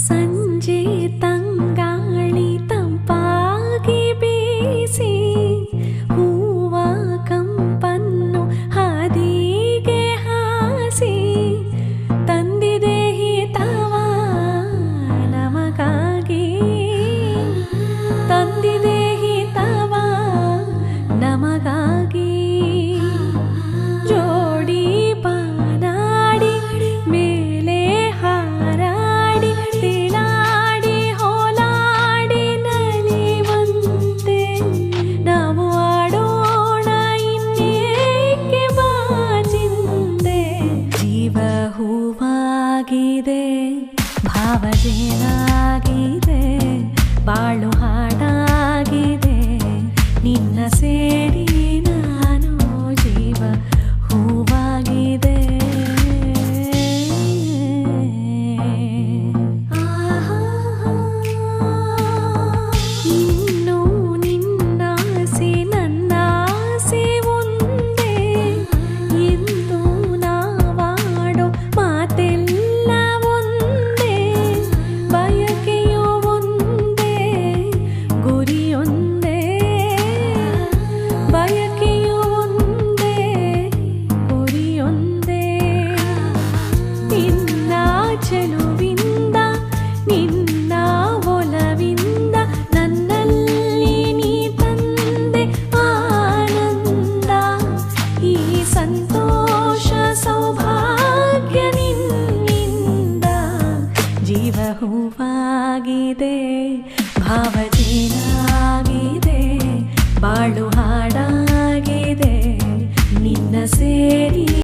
ಸಂಜೆ ತಂಗಾಳಿ ತಂಪಾಗಿ ಬೀಸಿ ಹೂವ ಕಂಪನ್ನು ಹಾದಿಗೆ ಹಾಸಿ ತಂದಿದೆ ಹಿತವ ನಮಗಾಗಿ, ತಂದಿದೆ ಹಿತವ ನಮಗಾಗಿ. ಜೋಡಿ ಬಾನಾಡಿ ಮೇಲೆ ಹಾರಾಡಿ ತಿಳಾಡಿ ಹೋಲಾಡಿ ನಲಿವಂತೆ ನಾವು ಆಡೋಣ ಇನ್ನೇಕೆ ಬಾಚಿಂದೆ. ಜೀವ ಹೂವಾಗಿದೆ, ಭಾವಜೇನಾಗಿದೆ, ಬಾಳು ಹಾಡಾಗಿದೆ ನಿನ್ನ ಸೇರಿ ನಾನು. ಜೀವ ಹೂವಾಗಿದೆ. ಇನ್ನು ನಿನ್ನಾಸೆ ನನ್ನಾಸೆ ಒಂದೇ, ಎಂದು ನಾವಾಡೋ ಮಾತೆಲ್ಲ ಒಂದೇ, ಬಯಕೆಯೋ ಒಂದೇ ಗುರಿಯೊಂದೇ, ಬಯಕೆಯೋ ಒಂದೇ ಗುರಿಯೊಂದೇ. ನಿನ್ನ ಚೆಲುವಿಂದ ನಿನ್ನ ಒಲವಿಂದ ನನ್ನಲ್ಲಿ ನೀ ತಂದೆ ಆನಂದ. ಈ ಸಂತೋಷ ಸೌಭಾಗ್ಯ ನಿನ್ನಿಂದ. ಜೀವ ಹೂವಾಗಿದೆ, ಭಾವಜೇನಾಗಿದೆ, ಬಾಳು ಹಾಡಾಗಿದೆ ನಿನ್ನ ಸೇರಿ